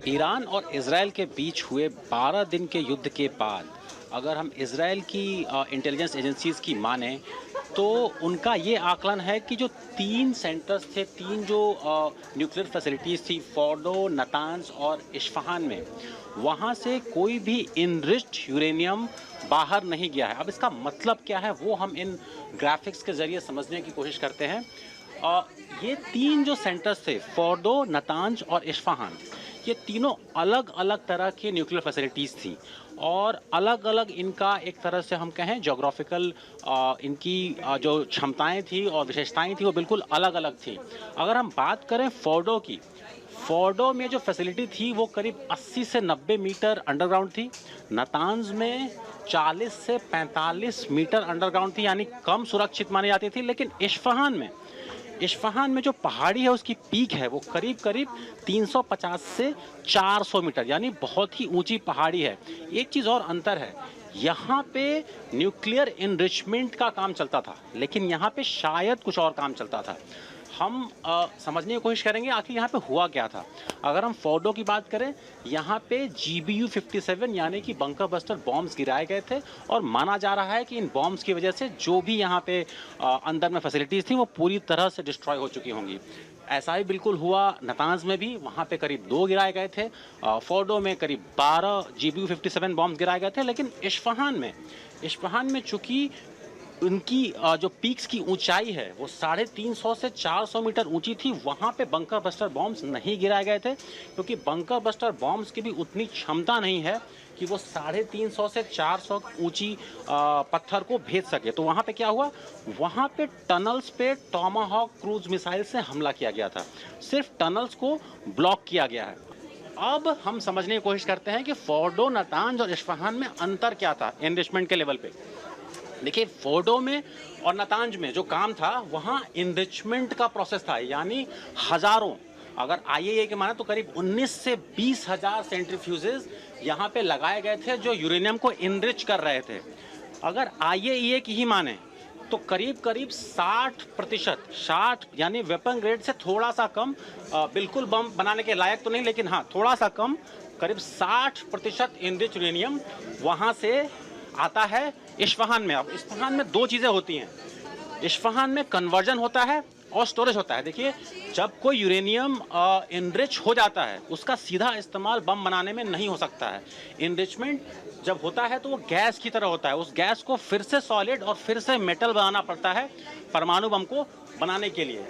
Iran और Israel के बीच हुए 12 दिन के युद्ध के बाद अगर हम इज़राइल की इंटेलिजेंस एजेंसीज़ की माने तो उनका ये आकलन है कि जो 3 सेंटर्स थे, 3 जो न्यूक्लियर फैसिलिटीज़ थी, फोर्डो, नतांज और इस्फ़हान में, वहाँ से कोई भी इनरिच्ड यूरेनियम बाहर नहीं गया है। अब इसका मतलब क्या है वो हम इन ग्राफ़िक्स के ज़रिए समझने की कोशिश करते हैं। ये 3 जो सेंटर्स थे, फोर्डो, नतांज और इस्फ़हान, ये तीनों अलग-अलग तरह की न्यूक्लियर फैसिलिटीज़ थी और अलग-अलग इनका एक तरह से हम कहें ज्योग्राफिकल इनकी जो क्षमताएँ थी और विशेषताएँ थी वो बिल्कुल अलग-अलग थी। अगर हम बात करें फोर्डो की, फोर्डो में जो फैसिलिटी थी वो करीब 80 से 90 मीटर अंडरग्राउंड थी। नातांज में 40 से 45 मीटर अंडरग्राउंड थी, यानी कम सुरक्षित मानी जाती थी। लेकिन इस्फ़हान में जो पहाड़ी है उसकी पीक है वो करीब-करीब 350 से 400 मीटर, यानी बहुत ही ऊंची पहाड़ी है। एक चीज़ और अंतर है, यहाँ पे न्यूक्लियर इनरिचमेंट का काम चलता था, लेकिन यहाँ पे शायद कुछ और काम चलता था। हम समझने की कोशिश करेंगे आखिर यहाँ पे हुआ क्या था। अगर हम फोर्डो की बात करें, यहाँ पे GBU-57 यानी कि बंकर बस्टर बॉम्ब्स गिराए गए थे और माना जा रहा है कि इन बॉम्ब्स की वजह से जो भी यहाँ पे अंदर में फैसिलिटीज़ थी वो पूरी तरह से डिस्ट्रॉय हो चुकी होंगी। ऐसा ही बिल्कुल हुआ नतांज में भी, वहाँ पे करीब 2 गिराए गए थे। फोर्डो में करीब 12 GBU-57 बॉम्ब्स गिराए गए थे। लेकिन इस्फ़हान में चूँकि उनकी जो पीक्स की ऊंचाई है वो 350 से 400 मीटर ऊंची थी, वहाँ पे बंकर बस्टर बॉम्ब्स नहीं गिराए गए थे, क्योंकि बंकर बस्टर बॉम्ब्स की भी उतनी क्षमता नहीं है कि वो 350 से 400 ऊंची पत्थर को भेज सके। तो वहाँ पे क्या हुआ, वहाँ पे टनल्स पे टॉमाहॉक क्रूज मिसाइल से हमला किया गया था। सिर्फ टनल्स को ब्लॉक किया गया है। अब हम समझने की कोशिश करते हैं कि फोर्डो, नतांज और इस्फ़हान में अंतर क्या था एनरिचमेंट के लेवल पे। देखिए, फोर्डो में और नतांज में जो काम था वहाँ इनरिचमेंट का प्रोसेस था, यानी हज़ारों, अगर IAEA के माने तो करीब 19 से 20 हज़ार सेंट्रीफ्यूजेस यहाँ पे लगाए गए थे जो यूरेनियम को इनरिच कर रहे थे। अगर IAEA की ही माने तो करीब-करीब 60%, 60 यानी वेपन ग्रेड से थोड़ा सा कम, बिल्कुल बम बनाने के लायक तो नहीं, लेकिन हाँ थोड़ा सा कम, करीब 60% इनरिच यूरेनियम वहाँ से आता है इस्फ़हान में। अब इस्फ़हान में 2 चीज़ें होती हैं, इस्फ़हान में कन्वर्जन होता है और स्टोरेज होता है। देखिए, जब कोई यूरेनियम इनरिच हो जाता है उसका सीधा इस्तेमाल बम बनाने में नहीं हो सकता है। इनरिचमेंट जब होता है तो वो गैस की तरह होता है, उस गैस को फिर से सॉलिड और फिर से मेटल बनाना पड़ता है परमाणु बम को बनाने के लिए।